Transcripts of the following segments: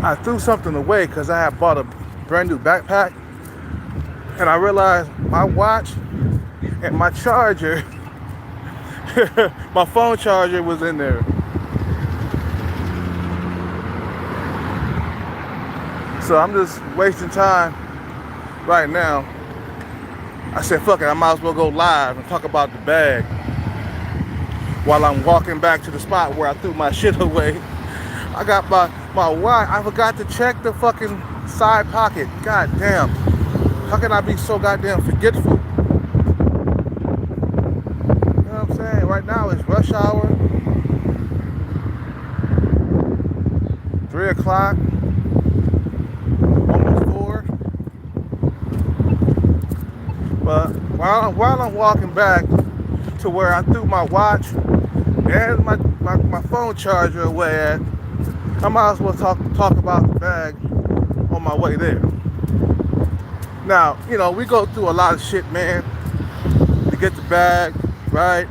I threw something away because I had bought a brand new backpack, and I realized my watch and my charger, my phone charger was in there. So I'm just wasting time right now. I said, fuck it, I might as well go live and talk about the bag while I'm walking back to the spot where I threw my shit away. I got my watch. I forgot to check the fucking side pocket. God damn. How can I be so goddamn forgetful? You know what I'm saying? Right now it's rush hour. 3 o'clock. Almost 4. But while I'm walking back to where I threw my watch and my phone charger away at, I might as well talk about the bag on my way there. Now, you know, we go through a lot of shit, man, to get the bag, right?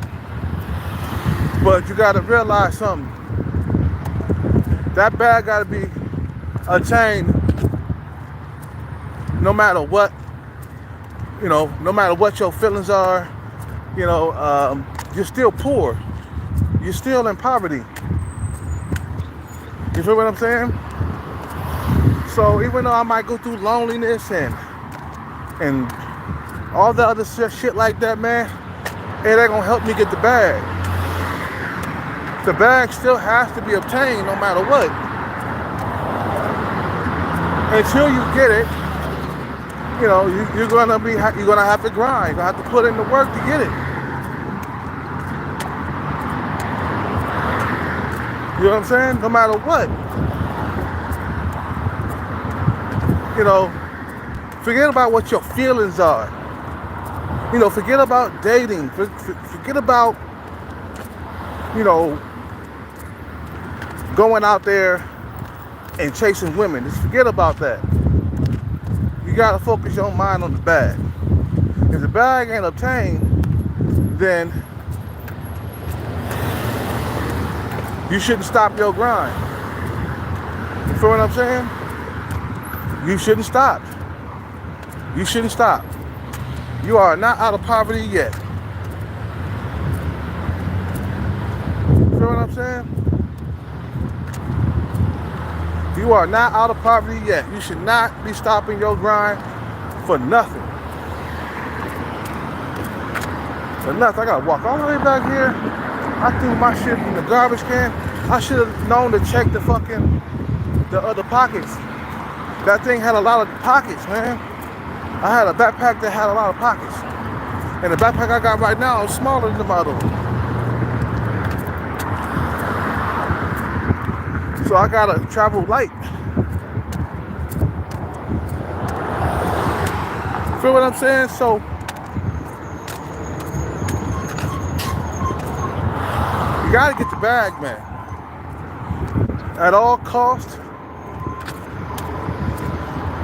But you gotta realize something. That bag gotta be attained no matter what, you know, no matter what your feelings are, you know, you're still poor. You're still in poverty. You feel what I'm saying? So even though I might go through loneliness and all the other shit like that, man, it ain't gonna help me get the bag. The bag still has to be obtained no matter what. Until you get it, you know, you're gonna have to grind. You're gonna have to put in the work to get it. You know what I'm saying? No matter what. You know, forget about what your feelings are. You know, forget about dating. Forget about, you know, going out there and chasing women. Just forget about that. You gotta focus your mind on the bag. If the bag ain't obtained, then you shouldn't stop your grind. You feel what I'm saying? You shouldn't stop. You shouldn't stop. You are not out of poverty yet. You feel what I'm saying? You are not out of poverty yet. You should not be stopping your grind for nothing. For nothing. I gotta walk all the way back here. I threw my shit in the garbage can. I should have known to check the other pockets. That thing had a lot of pockets, man. I had a backpack that had a lot of pockets. And the backpack I got right now is smaller than the other one. So I gotta travel light. Feel what I'm saying? So you gotta get the bag, man. At all costs,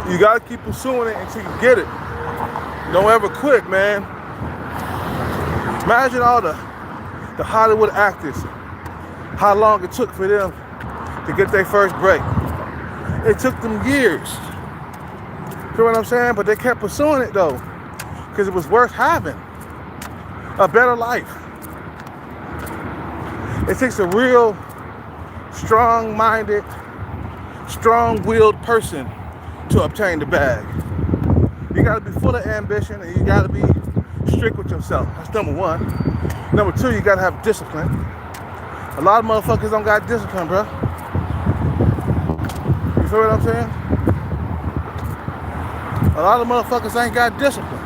you gotta keep pursuing it until you get it. Don't ever quit, man. Imagine all the Hollywood actors, how long it took for them to get their first break. It took them years. Feel what I'm saying? But they kept pursuing it though, because it was worth having a better life. It takes a real strong-minded, strong-willed person to obtain the bag. You gotta be full of ambition and you gotta be strict with yourself. That's number one. Number two, you gotta have discipline. A lot of motherfuckers don't got discipline, bro. You feel what I'm saying? A lot of motherfuckers ain't got discipline.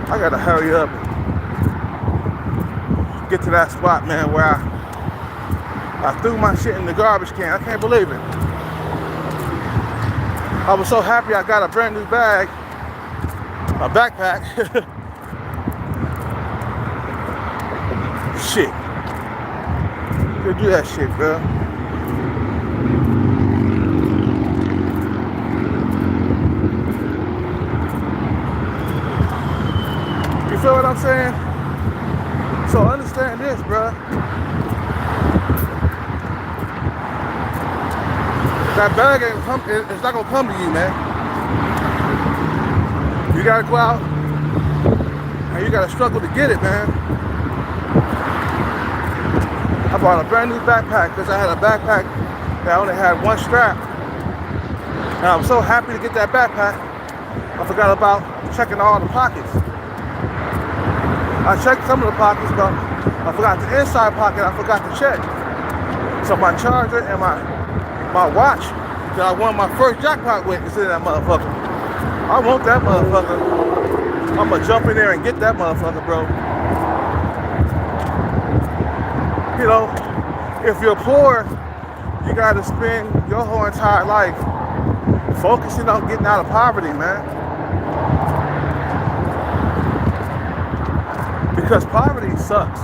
I gotta hurry up and get to that spot, man, where I threw my shit in the garbage can. I can't believe it. I was so happy I got a brand new bag, a backpack. Shit. You do that shit, bro. You feel what I'm saying? So understand this, bro. That bag ain't come. It's not gonna come to you, man. You gotta go out and you gotta struggle to get it, man. I bought a brand new backpack because I had a backpack that only had one strap. And I was so happy to get that backpack, I forgot about checking all the pockets. I checked some of the pockets, but I forgot the inside pocket, I forgot to check. So my charger and my watch that I won my first jackpot with is in that motherfucker. I want that motherfucker. I'm gonna jump in there and get that motherfucker, bro. You know, if you're poor, you gotta spend your whole entire life focusing on getting out of poverty, man. Because poverty sucks.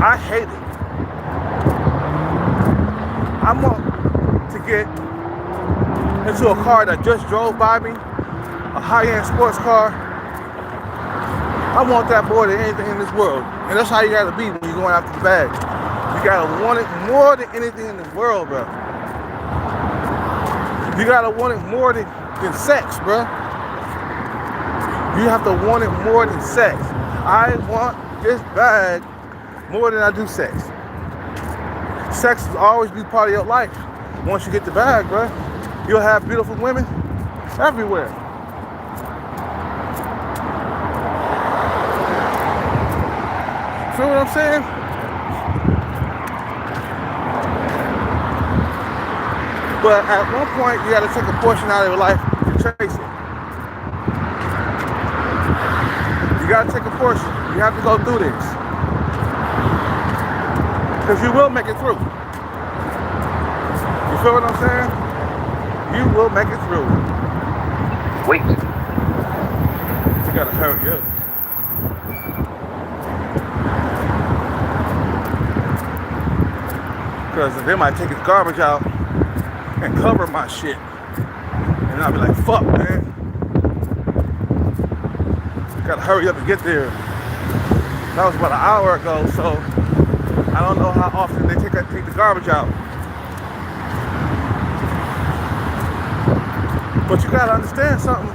I hate it. I want to get into a car that just drove by me, a high-end sports car. I want that more than anything in this world. And that's how you gotta be when you're going after the bag. You gotta want it more than anything in this world, bro. You gotta want it more than sex, bro. You have to want it more than sex. I want this bag more than I do sex. Sex will always be part of your life. Once you get the bag, bro, you'll have beautiful women everywhere. Feel what I'm saying? But at one point, you gotta take a portion out of your life to chase it. You gotta take a portion. You have to go through this. Because you will make it through. You feel what I'm saying? You will make it through. Wait. You gotta hurry up. Because they might take his garbage out and cover my shit. And I'll be like, fuck, man. Gotta hurry up and get there. That was about an hour ago, so I don't know how often they take the garbage out. But you gotta understand something.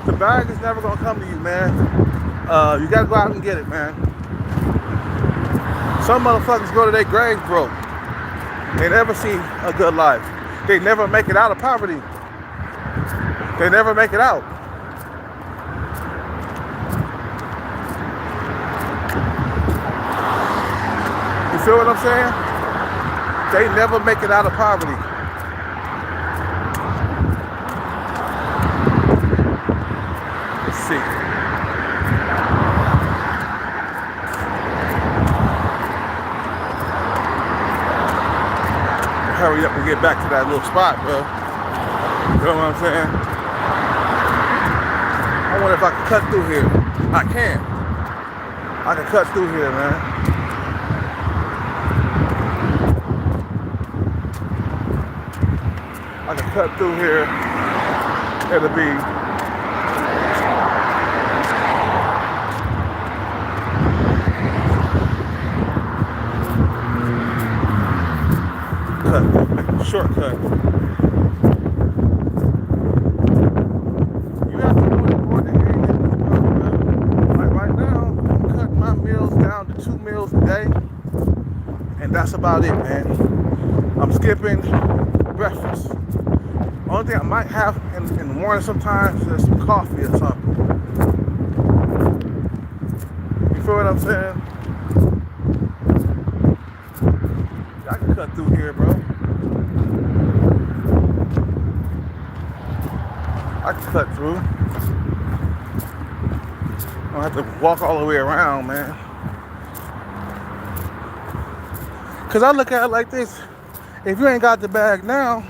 The bag is never gonna come to you, man. You gotta go out and get it, man. Some motherfuckers go to their graves broke. They never see a good life. They never make it out of poverty. They never make it out. You feel what I'm saying? They never make it out of poverty. Let's see. Hurry up and get back to that little spot, bro. You know what I'm saying? I wonder if I can cut through here. I can. I can cut through here, man. I can cut through here. It'll be shortcut. You have to do it more than anything in this world, man. Like right now, I'm cutting my meals down to 2 meals a day, and that's about it, man. I'm skipping breakfast. Only thing I might have in the morning sometimes is some coffee or something. You feel what I'm saying? I can cut through here, bro. I can cut through. I don't have to walk all the way around, man. Cause I look at it like this. If you ain't got the bag now,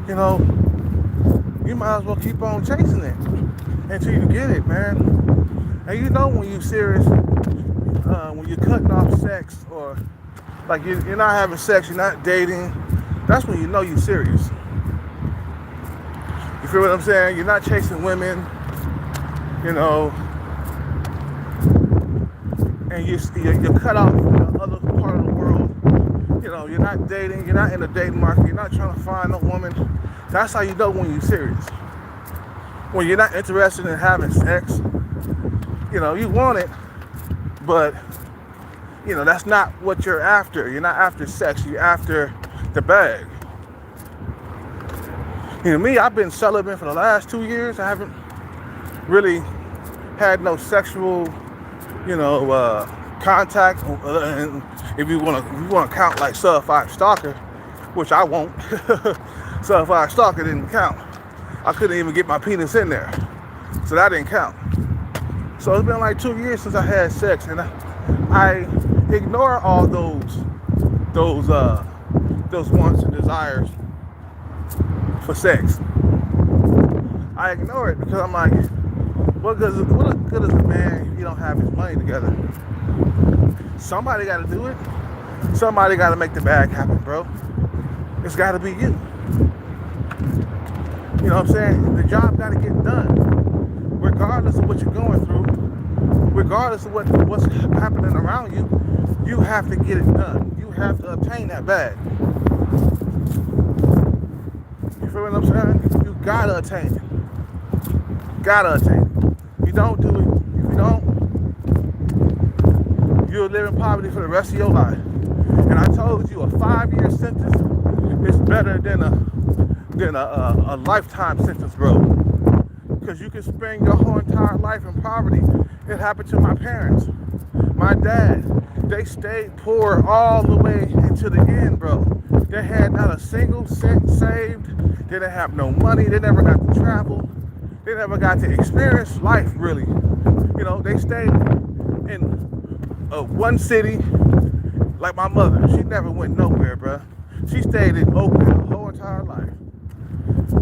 you know, you might as well keep on chasing it until you get it, man. And you know when you're serious, when you're cutting off sex, or like you're not having sex, you're not dating, that's when you know you're serious. You feel what I'm saying? You're not chasing women, you know, and you're cut off from the other part of the world. You know, you're not dating, you're not in the dating market, you're not trying to find a woman, that's how you know when you're serious. When you're not interested in having sex, you want it, but, that's not what you're after. You're not after sex, you're after the bag. Me, I've been celibate for the last 2 years. I haven't really had no sexual, contact. And if you want to count like sub 5 stalker, which I won't, sub 5 stalker didn't count. I couldn't even get my penis in there, so that didn't count. So it's been like 2 years since I had sex, and I ignore all those wants and desires for sex. I ignore it because I'm like, what good is a man if you don't have his money together? Somebody got to do it. Somebody got to make the bag happen, bro. It's got to be you. You know what I'm saying? The job got to get done. Regardless of what you're going through, regardless of what's happening around you, you have to get it done. You have to obtain that bag. You feel what I'm saying? You gotta attain it. Gotta attain it. If you don't do it, if you don't, you'll live in poverty for the rest of your life. And I told you, a 5-year sentence is better than a lifetime sentence, bro. Because you can spend your whole entire life in poverty. It happened to my parents. My dad, they stayed poor all the way into the end, bro. They had not a single cent saved. They didn't have no money. They never got to travel. They never got to experience life, really. They stayed in one city, like my mother. She never went nowhere, bro. She stayed in Oakland her whole entire life.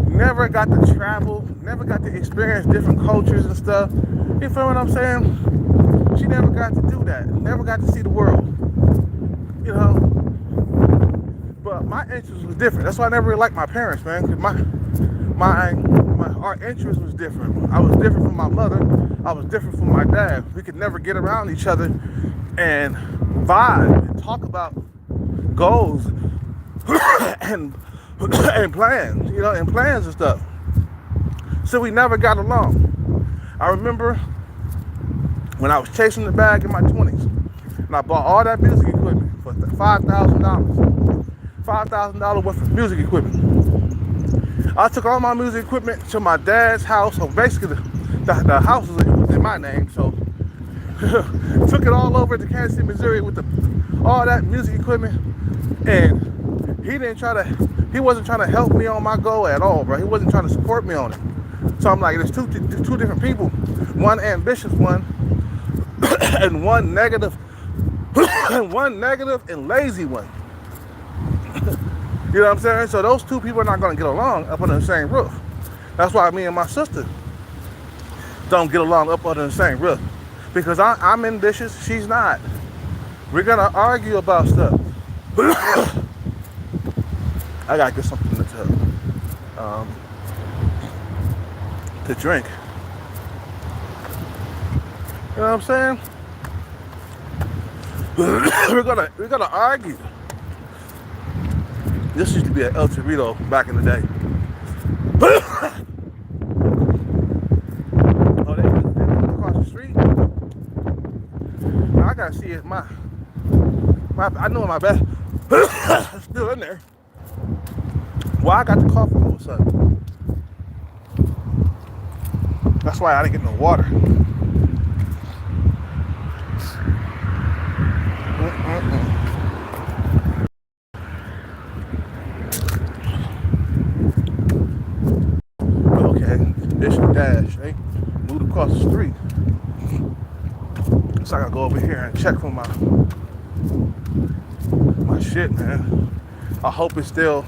Never got to travel, never got to experience different cultures and stuff. You feel what I'm saying? She never got to do that. Never got to see the world. But my interest was different. That's why I never really liked my parents, man. Because our interest was different. I was different from my mother. I was different from my dad. We could never get around each other and vibe and talk about goals and plans, and plans and stuff. So we never got along. I remember when I was chasing the bag in my 20s, and I bought all that music equipment for $5,000. $5,000 worth of music equipment. I took all my music equipment to my dad's house. So basically, the house was in my name. So took it all over to Kansas City, Missouri with all that music equipment, and he wasn't trying to help me on my goal at all, bro. He wasn't trying to support me on it. So I'm like, there's two different people, one ambitious one, and one negative and lazy one. You know what I'm saying? So those two people are not going to get along up under the same roof. That's why me and my sister don't get along up under the same roof. Because I'm ambitious, she's not. We're going to argue about stuff. I got to get something to drink. You know what I'm saying? We're gonna argue. This used to be an El Torito back in the day. Oh, they live across the street. Now I gotta see it. I know my best. It's still in there. Well, I got the coffee all of a sudden. That's why I didn't get no water. Okay, Bishop Dash, they moved across the street. So I gotta go over here and check for my shit, man. I hope it's still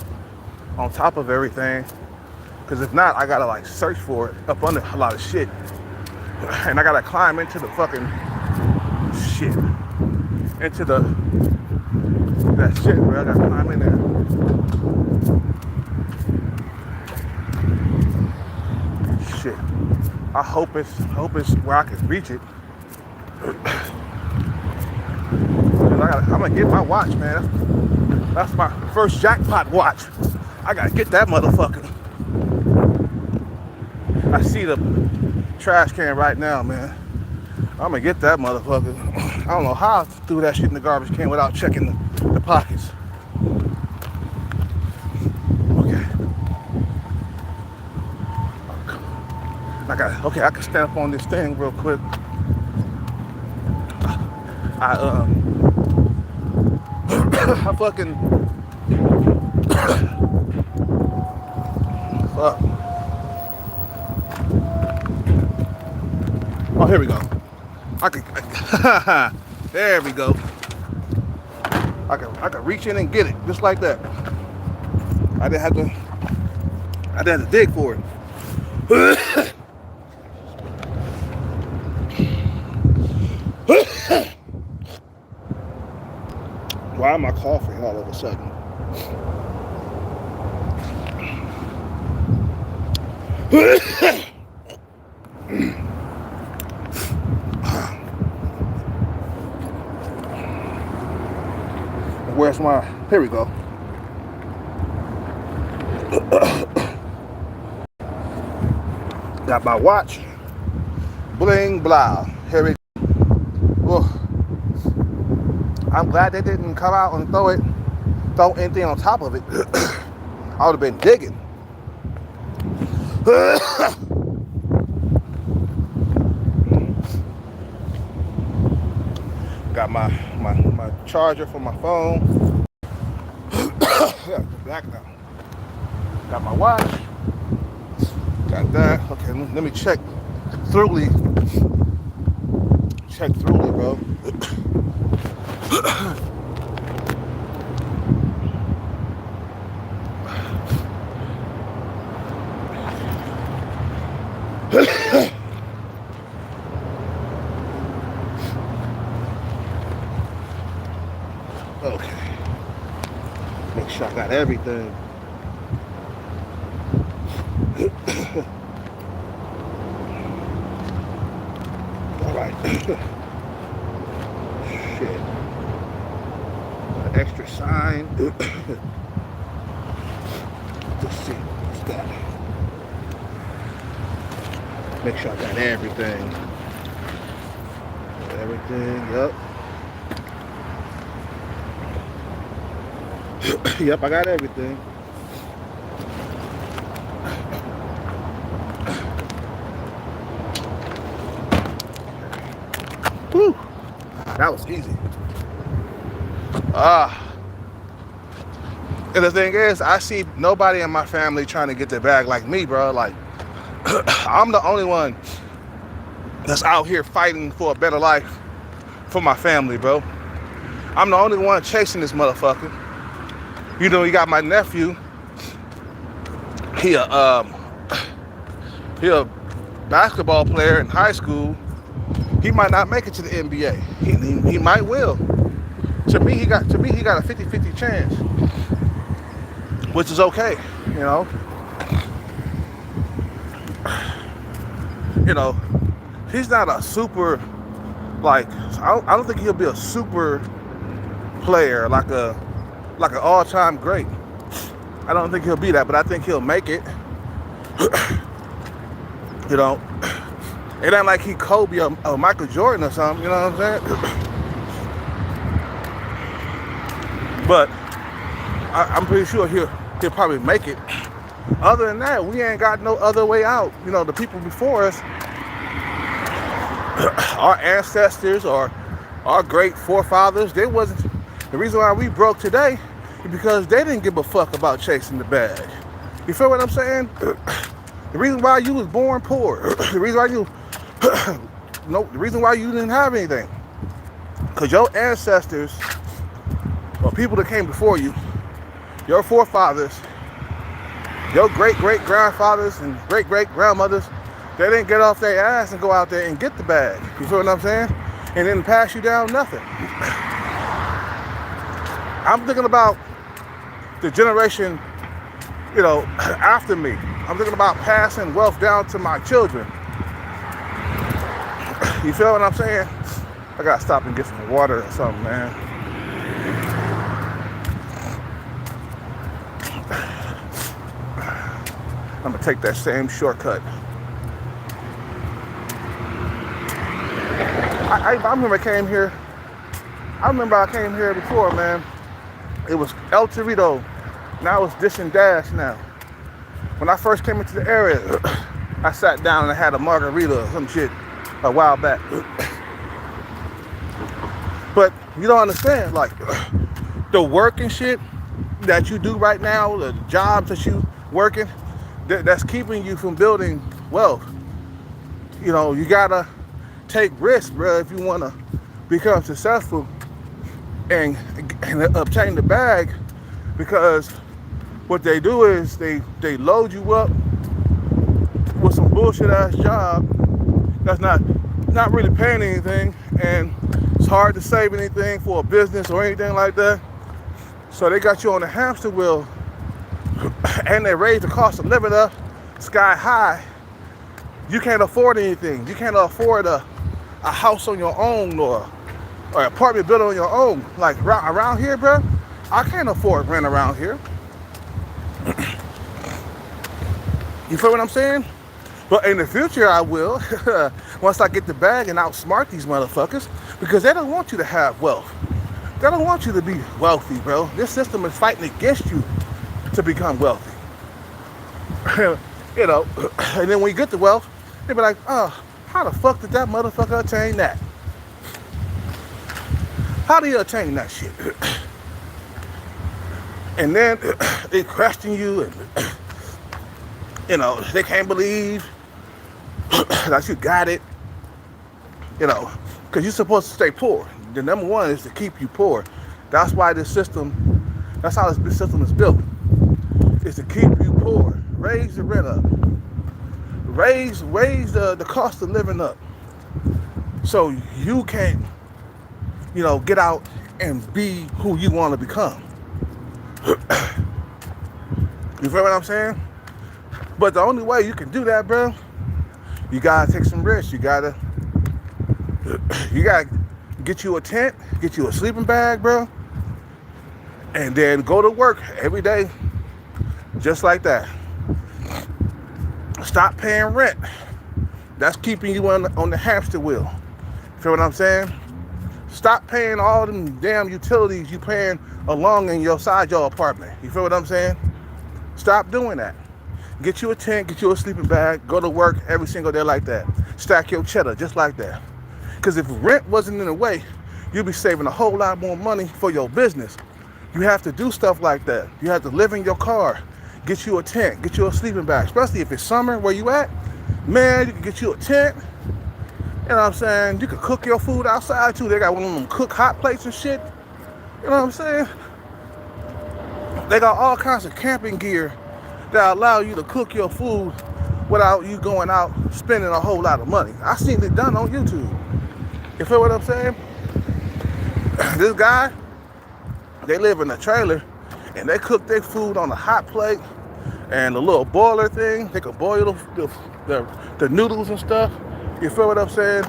on top of everything, because if not, I gotta like search for it up under a lot of shit, and I gotta climb into the fucking shit, into that shit, bro. I gotta climb in there. Shit. I hope it's where I can reach it. I'm gonna get my watch, man. That's my first jackpot watch. I gotta get that motherfucker. I see the trash can right now, man. I'm gonna get that motherfucker. I don't know how I threw that shit in the garbage can without checking the pockets. Okay. I can stand up on this thing real quick. I fucking fuck. Oh, here we go. There we go. I can reach in and get it just like that. I didn't have to dig for it. Why am I coughing all of a sudden? Where's my, here we go. Got my watch. Bling blah. Here we go. Whoa. I'm glad they didn't come out and throw anything on top of it. I would have been digging. Got my charger for my phone. Back now. Got my watch. Got that. Okay, let me check Throughly. Check Throughly, bro. Okay. Make sure I got everything. All right. Shit. An extra sign. Let's see. What's that? Make sure I got everything. Everything, yep. Yep, I got everything. Whew. That was easy. And the thing is, I see nobody in my family trying to get their bag like me, bro. Like, I'm the only one that's out here fighting for a better life for my family, bro. I'm the only one chasing this motherfucker. You know, you got my nephew. He a basketball player in high school. He might not make it to the NBA. He might will. To me, he got a 50-50 chance, which is okay, you know. You know, he's not a super, like, I don't think he'll be a super player, like an all-time great. I don't think he'll be that, but I think he'll make it. You know, it ain't like he Kobe or Michael Jordan or something, you know what I'm saying? But I'm pretty sure he'll probably make it. Other than that, we ain't got no other way out. You know, the people before us, our ancestors or our great forefathers, they wasn't. The reason why we broke today is because they didn't give a fuck about chasing the bag. You feel what I'm saying? The reason why you was born poor, the reason why you didn't have anything, because your ancestors or people that came before you, your forefathers, your great-great-grandfathers and great-great-grandmothers, they didn't get off their ass and go out there and get the bag. You feel what I'm saying? And then pass you down nothing. I'm thinking about the generation, you know, after me. I'm thinking about passing wealth down to my children. You feel what I'm saying? I gotta stop and get some water or something, man. I'm gonna take that same shortcut. I remember I came here. I remember I came here before, man. It was El Torito. Now it's Dish and Dash now. When I first came into the area, I sat down and I had a margarita or some shit a while back. But you don't understand, like, the work and shit that you do right now, the jobs that you working, that's keeping you from building wealth. You know, you gotta take risks, bro, if you wanna become successful and obtain the bag, because what they do is they load you up with some bullshit ass job that's not really paying anything, and it's hard to save anything for a business or anything like that. So they got you on the hamster wheel, and they raise the cost of living up sky high. You can't afford anything. You can't afford a house on your own or an apartment building on your own. Like around here, bro, I can't afford rent around here. You feel what I'm saying? But in the future, I will. Once I get the bag and outsmart these motherfuckers, because they don't want you to have wealth. They don't want you to be wealthy, bro. This system is fighting against you to become wealthy. You know, and then when you get the wealth, they be like, oh, how the fuck did that motherfucker attain that? How do you attain that shit? And then they question you, and you know, they can't believe that you got it. You know, because you're supposed to stay poor. The number one is to keep you poor. That's why this system, that's how this system is built. Is to keep you poor. Raise the rent up. Raise the cost of living up. So you can, you know, get out and be who you want to become. You feel what I'm saying? But the only way you can do that, bro, you gotta take some risks. You gotta get you a tent, get you a sleeping bag, bro, and then go to work every day, just like that. Stop paying rent. That's keeping you on the hamster wheel. Feel what I'm saying? Stop paying all them damn utilities you paying along inside your apartment. You feel what I'm saying? Stop doing that. Get you a tent, get you a sleeping bag, go to work every single day like that. Stack your cheddar just like that. Because if rent wasn't in the way, you'd be saving a whole lot more money for your business. You have to do stuff like that. You have to live in your car, get you a tent, get you a sleeping bag, especially if it's summer where you at. Man, you can get you a tent. You know what I'm saying? You can cook your food outside too. They got one of them cook hot plates and shit. You know what I'm saying? They got all kinds of camping gear that allow you to cook your food without you going out spending a whole lot of money. I seen it done on YouTube. You feel what I'm saying? This guy, they live in a trailer and they cook their food on a hot plate and a little boiler thing. They could boil the noodles and stuff. You feel what I'm saying?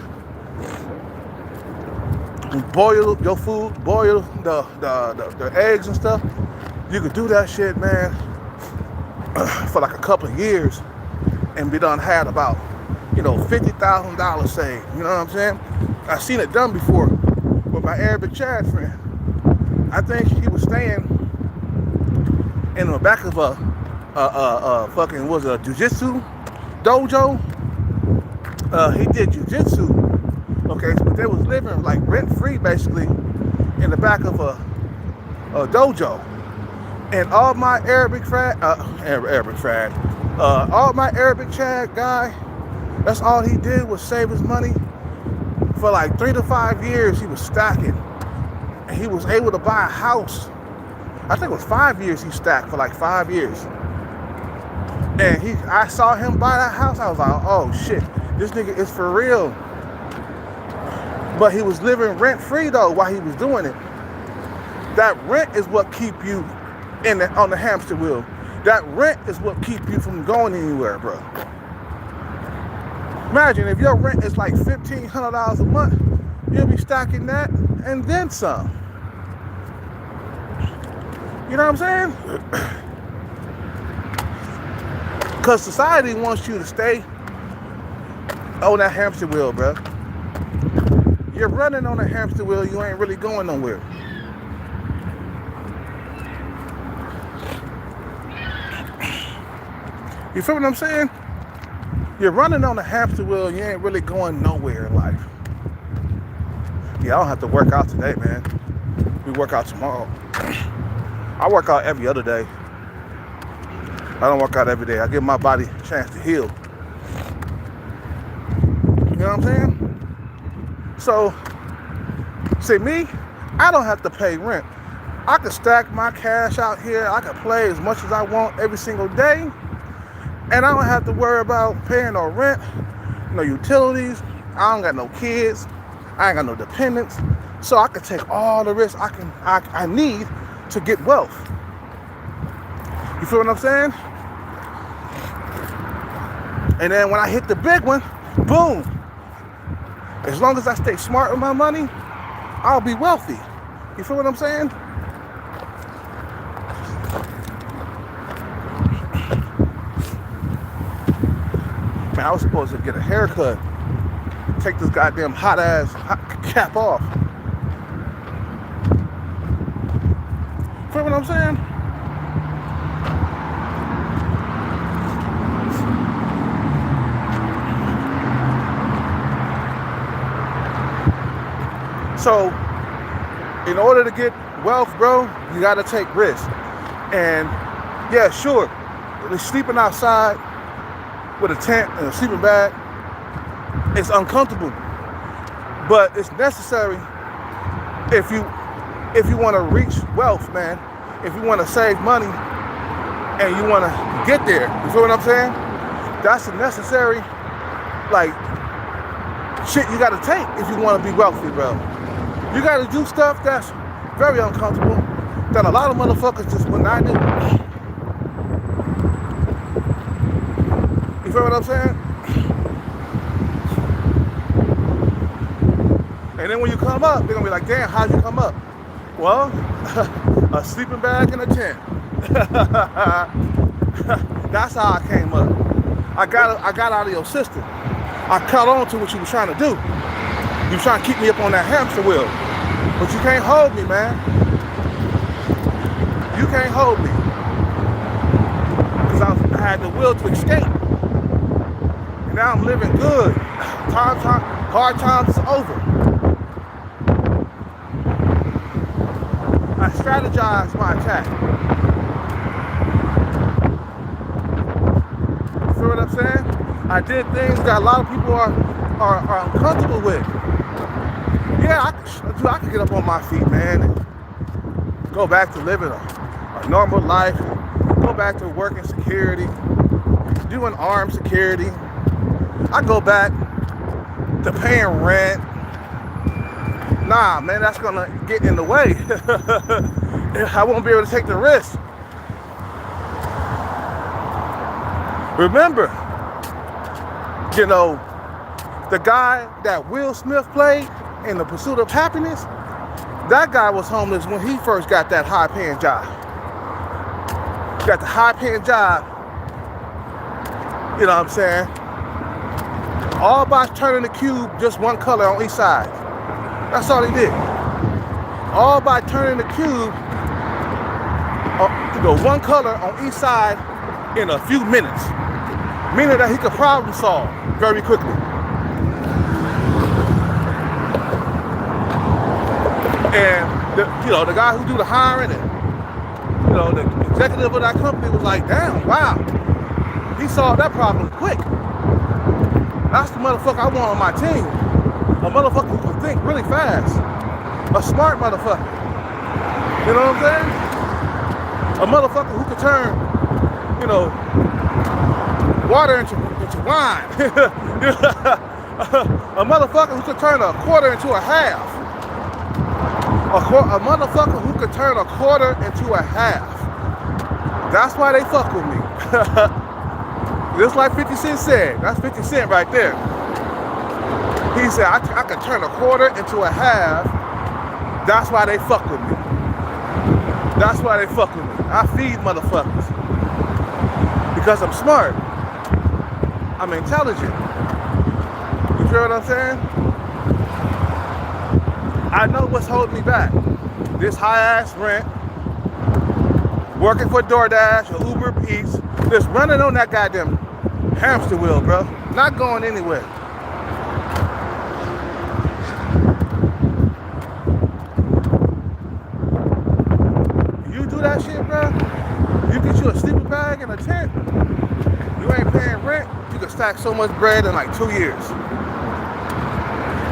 Boil your food, boil the eggs and stuff. You could do that shit, man, for like a couple of years and be done had about, you know, $50,000 saved. You know what I'm saying? I've seen it done before with my Arabic Chad friend. I think he was staying in the back of a jiu-jitsu dojo. He did jiu-jitsu, okay, but they was living like rent-free basically in the back of a dojo. And all my all my Arabic Chad guy, that's all he did was save his money. For like 3 to 5 years, he was stacking. And he was able to buy a house. I think it was 5 years he stacked, for like 5 years. And I saw him buy that house. I was like, oh shit, this nigga is for real. But he was living rent-free though while he was doing it. That rent is what keep you on the hamster wheel. That rent is what keep you from going anywhere, bro. Imagine if your rent is like $1,500 a month, you'll be stacking that and then some. You know what I'm saying? Because society wants you to stay on that hamster wheel, bro. You're running on a hamster wheel, you ain't really going nowhere. You feel what I'm saying? You're running on a hamster wheel, you ain't really going nowhere in life. Yeah, I don't have to work out today, man. We work out tomorrow. I work out every other day. I don't work out every day. I give my body a chance to heal. You know what I'm saying? So, see me, I don't have to pay rent. I can stack my cash out here. I can play as much as I want every single day. And I don't have to worry about paying no rent, no utilities. I don't got no kids. I ain't got no dependents. So I can take all the risks I need to get wealth. You feel what I'm saying? And then when I hit the big one, boom. As long as I stay smart with my money, I'll be wealthy. You feel what I'm saying? Man, I was supposed to get a haircut. Take this goddamn hot cap off. Feel what I'm saying? So, in order to get wealth, bro, you gotta take risks. And yeah, sure, sleeping outside with a tent and a sleeping bag, it's uncomfortable, but it's necessary if you want to reach wealth, man. If you want to save money and you want to get there, you feel what I'm saying? That's a necessary, like, shit you got to take if you want to be wealthy, bro. You got to do stuff that's very uncomfortable that a lot of motherfuckers just will not do. You feel what I'm saying? And then when you come up, they're gonna be like, damn, how'd you come up? Well, a sleeping bag and a tent. That's how I came up. I got out of your system. I caught on to what you were trying to do. You were trying to keep me up on that hamster wheel. But you can't hold me, man. You can't hold me. Because I had the will to escape. And now I'm living good. Hard times is over. I strategized my attack. You feel what I'm saying? I did things that a lot of people are uncomfortable with. Yeah, I could get up on my feet, man, and go back to living a normal life, go back to working security, doing armed security. I go back to paying rent. Nah, man, that's gonna get in the way. I won't be able to take the risk. Remember, you know, the guy that Will Smith played in The Pursuit of Happiness, that guy was homeless when he first got that high-paying job. Got the high-paying job, you know what I'm saying? All by turning the cube just one color on each side. That's all he did. All by turning the cube to go one color on each side in a few minutes. Meaning that he could problem solve very quickly. And the guy who do the hiring and the executive of that company was like, damn, wow. He solved that problem quick. That's the motherfucker I want on my team. A motherfucker who can think really fast. A smart motherfucker. You know what I'm saying? A motherfucker who can turn, water into wine. A motherfucker who can turn a quarter into a half. A motherfucker who can turn a quarter into a half. That's why they fuck with me. Just like 50 Cent said. That's 50 Cent right there. He said, I can turn a quarter into a half. That's why they fuck with me. That's why they fuck with me. I feed motherfuckers. Because I'm smart. I'm intelligent. You feel what I'm saying? I know what's holding me back. This high-ass rent, working for DoorDash or Uber Eats, just running on that goddamn hamster wheel, bro. Not going anywhere. You do that shit, bro, you get you a sleeping bag and a tent, you ain't paying rent, you can stack so much bread in like 2 years.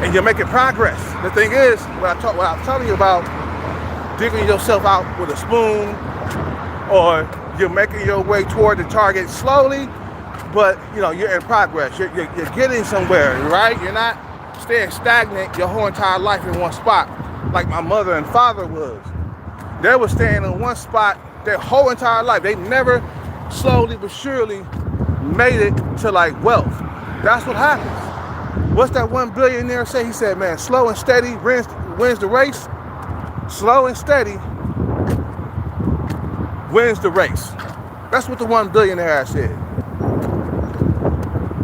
And you're making progress. The thing is, what I'm telling you about, digging yourself out with a spoon, or you're making your way toward the target slowly, but you're in progress. You're getting somewhere, right? You're not staying stagnant your whole entire life in one spot, like my mother and father was. They were staying in one spot their whole entire life. They never slowly but surely made it to like wealth. That's what happens. What's that one billionaire say? He said, man, slow and steady wins the race. Slow and steady wins the race. That's what the one billionaire said.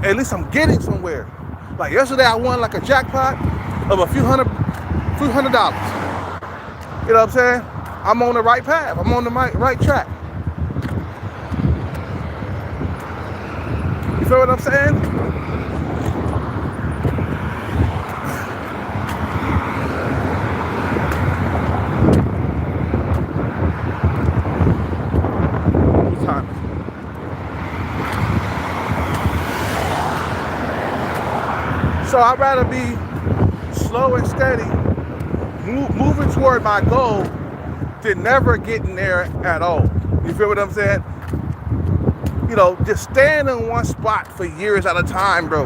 At least I'm getting somewhere. Like yesterday I won like a jackpot of a few hundred dollars. You know what I'm saying? I'm on the right path. I'm on the right track. You feel what I'm saying? So I'd rather be slow and steady, moving toward my goal, than never getting there at all. You feel what I'm saying? Just staying in one spot for years at a time, bro.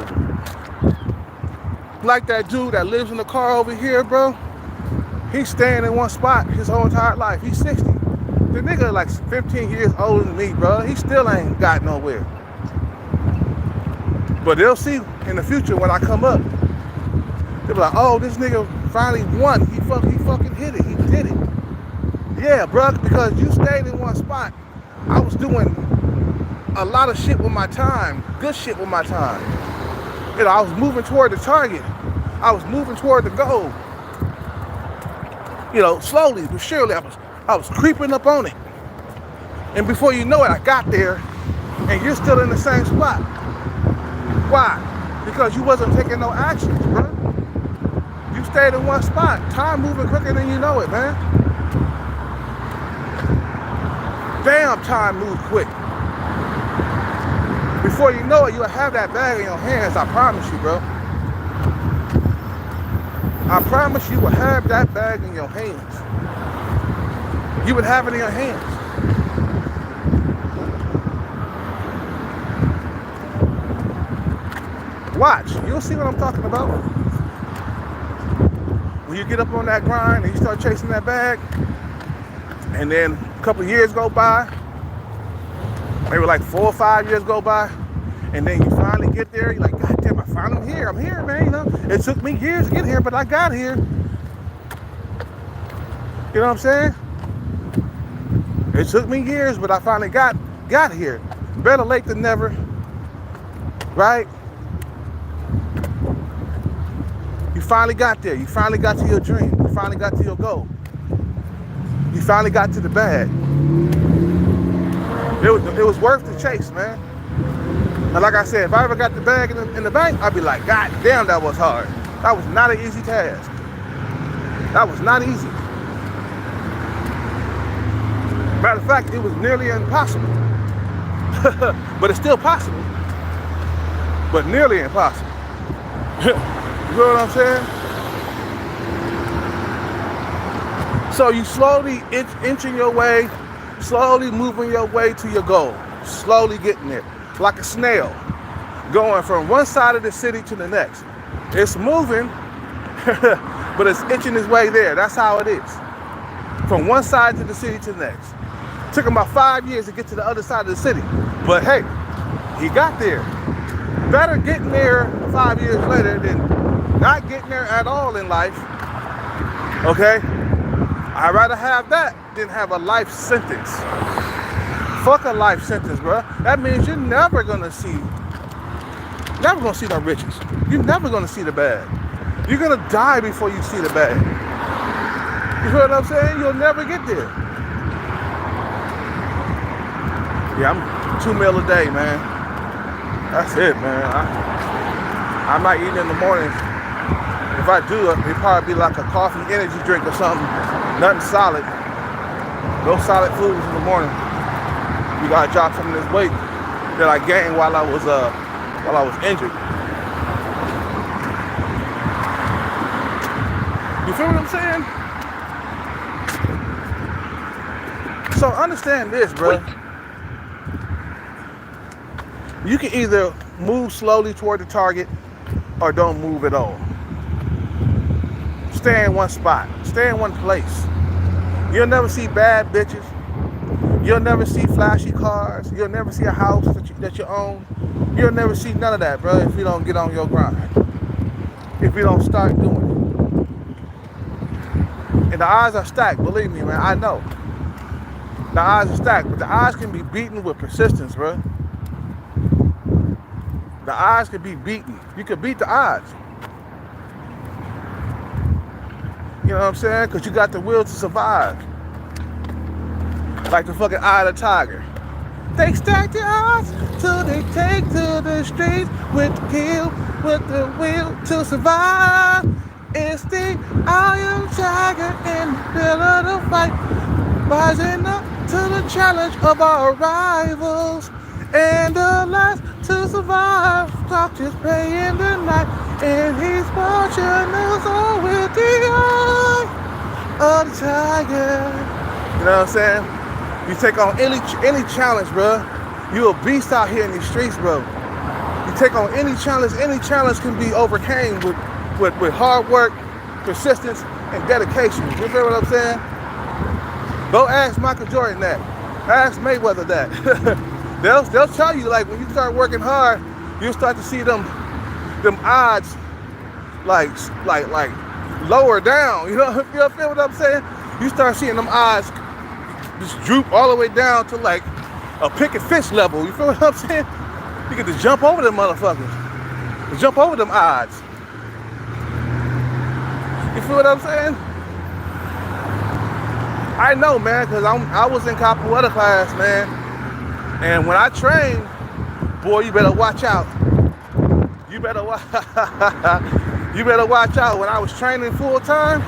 Like that dude that lives in the car over here, bro. He's staying in one spot his whole entire life. He's 60. The nigga like 15 years older than me, bro. He still ain't got nowhere. But they'll see in the future when I come up. They'll be like, oh, this nigga finally won. He fucking hit it. He did it. Yeah, bro, because you stayed in one spot. I was doing a lot of shit with my time. Good shit with my time. I was moving toward the target. I was moving toward the goal. Slowly but surely I was creeping up on it. And before you know it, I got there and you're still in the same spot. Why? Because you wasn't taking no actions, bro. You stayed in one spot. Time moving quicker than you know it, man. Damn, time moved quick. Before you know it, you'll have that bag in your hands. I promise you, bro. I promise you will have that bag in your hands. You would have it in your hands. Watch, you'll see what I'm talking about. When you get up on that grind and you start chasing that bag, and then a couple of years go by, maybe like 4 or 5 years go by, and then you finally get there, you're like, God damn, I finally here. I'm here, man, It took me years to get here, but I got here. You know what I'm saying? It took me years, but I finally got here. Better late than never, right? You finally got there. You finally got to your dream. You finally got to your goal. You finally got to the bag. It was worth the chase, man. And like I said, if I ever got the bag in the bank, I'd be like, God damn, that was hard. That was not an easy task. That was not easy. Matter of fact, it was nearly impossible. But it's still possible. But nearly impossible. You know what I'm saying? So you slowly inching your way, slowly moving your way to your goal, slowly getting there, like a snail, going from one side of the city to the next. It's moving, but it's inching its way there. That's how it is. From one side to the city to the next. Took him about 5 years to get to the other side of the city. But hey, he got there. Better getting there 5 years later than not getting there at all in life. Okay? I'd rather have that than have a life sentence. Fuck a life sentence, bro. That means you're never gonna see Never gonna see no riches. You're never gonna see the bag. You're gonna die before you see the bag. You feel what I'm saying? You'll never get there. Yeah, I'm 2 meals a day, man. That's it, man. I'm not eating in the morning. If I do, it'd probably be like a coffee energy drink or something. Nothing solid. No solid foods in the morning. You gotta drop some of this weight that I gained while I was injured. You feel what I'm saying? So understand this, bro. You can either move slowly toward the target or don't move at all. Stay in one spot. Stay in one place. You'll never see bad bitches. You'll never see flashy cars. You'll never see a house that you own. You'll never see none of that, bro, if you don't get on your grind. If you don't start doing it. And the odds are stacked, believe me, man. I know. The odds are stacked, but the odds can be beaten with persistence, bro. The odds can be beaten. You can beat the odds. You know what I'm saying? Because you got the will to survive. Like the fucking eye of the tiger. They stack the odds till they take to the streets with the kill, with the will to survive. It's the eye of the tiger in the middle of the fight, rising up to the challenge of our rivals. And the last to survive, doctors pray in the night, and he's watching us all with the eye of the tiger. You know what I'm saying? You take on any challenge, bro. You a beast out here in these streets, bro. You take on any challenge can be overcame with hard work, persistence, and dedication. You feel what I'm saying? Go ask Michael Jordan that. Ask Mayweather that. They'll tell you, like, when you start working hard, you'll start to see them odds like lower down. You know, you feel what I'm saying? You start seeing them odds just droop all the way down to like a picket fence level. You feel what I'm saying? You get to jump over them motherfuckers. To jump over them odds. You feel what I'm saying? I know, man, because I was in capoeira class, man. And when I train, boy, you better watch out. You better watch out. When I was training full time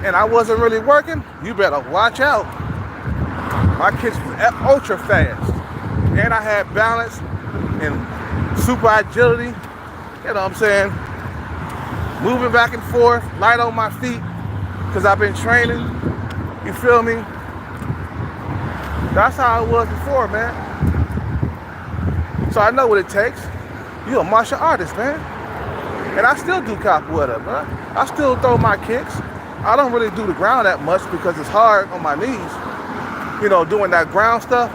and I wasn't really working, you better watch out. My kicks was ultra fast. And I had balance and super agility. You know what I'm saying? Moving back and forth, light on my feet, because I've been training. You feel me? That's how it was before, man. So I know what it takes. You're a martial artist, man. And I still do capoeira, bro. I still throw my kicks. I don't really do the ground that much because it's hard on my knees. You know, doing that ground stuff,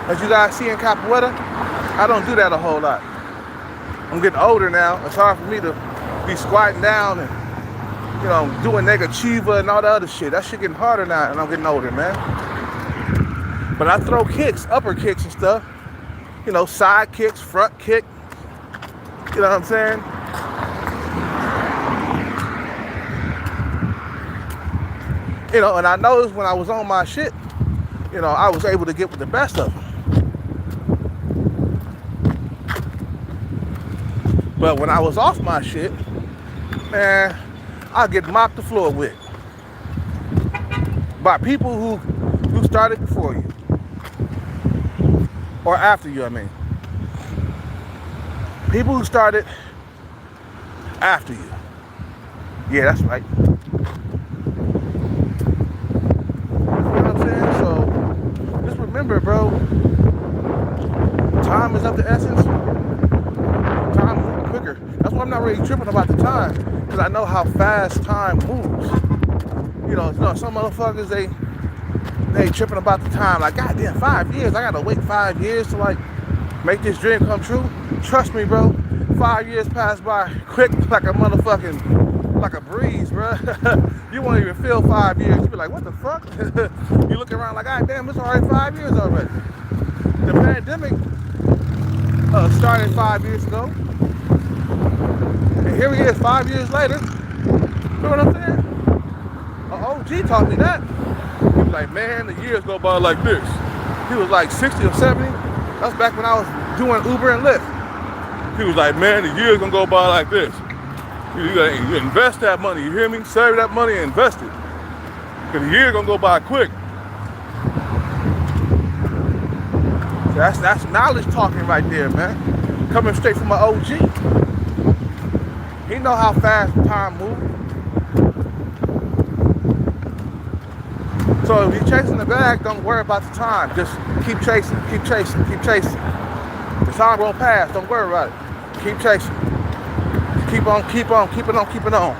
as you guys see in capoeira, I don't do that a whole lot. I'm getting older now. It's hard for me to be squatting down and, you know, doing negativa and all the other shit. That shit getting harder now, and I'm getting older, man. But I throw kicks, upper kicks and stuff. You know, side kicks, front kick. You know what I'm saying? You know, and I noticed when I was on my shit, you know, I was able to get with the best of them. But when I was off my shit, man, I get mopped the floor with. By people who started before you. Or after you, I mean. People who started after you. Yeah, that's right. You know what I'm saying? So, just remember, bro, time is of the essence. Time moves quicker. That's why I'm not really tripping about the time, because I know how fast time moves. You know, some motherfuckers, they tripping about the time. Like, goddamn, 5 years. I gotta wait 5 years to, like, make this dream come true. Trust me, bro. 5 years pass by quick like a motherfucking, like a breeze, bro. You won't even feel 5 years. You be like, what the fuck? You look around like, goddamn, it's already 5 years already. The pandemic started 5 years ago. And here he is 5 years later. You know what I'm saying? An OG taught me that. He was like, man, the years go by like this. He was like 60 or 70. That's back when I was doing Uber and Lyft. He was like, man, the years gonna go by like this. You gotta invest that money, you hear me? Save that money and invest it. Because the years gonna go by quick. So that's knowledge talking right there, man. Coming straight from my OG. He know how fast time moves. So if you're chasing the bag, don't worry about the time. Just keep chasing, keep chasing, keep chasing. The time won't pass, don't worry about it. Keep chasing. Keep on, keep on, keep it on, keep it on.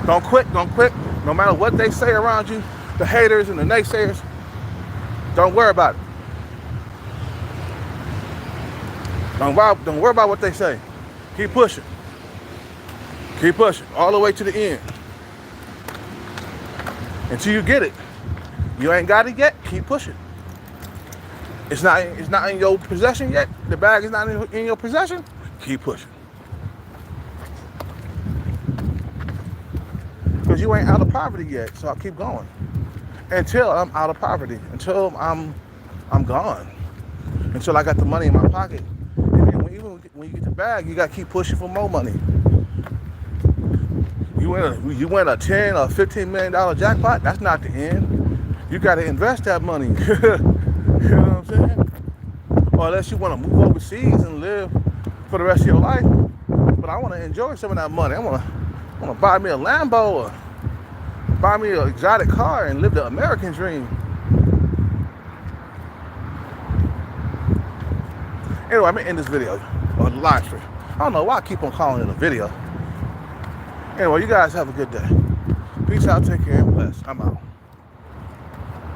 Don't quit, don't quit. No matter what they say around you, the haters and the naysayers, don't worry about it. Don't worry about what they say. Keep pushing. Keep pushing all the way to the end. Until you get it. You ain't got it yet, keep pushing. It's not in your possession yet. The bag is not in your possession. Keep pushing. Because you ain't out of poverty yet, so I'll keep going. Until I'm out of poverty. Until I'm gone. Until I got the money in my pocket. And then when you get the bag, you gotta keep pushing for more money. You win a $10 or $15 million jackpot, that's not the end. You gotta invest that money. You know what I'm saying? Or unless you wanna move overseas and live for the rest of your life. But I wanna enjoy some of that money. I wanna buy me a Lambo or buy me an exotic car and live the American dream. Anyway, I'm gonna end this video or the live stream. I don't know why I keep on calling it a video. Anyway, you guys have a good day. Peace out, take care, and bless. I'm out.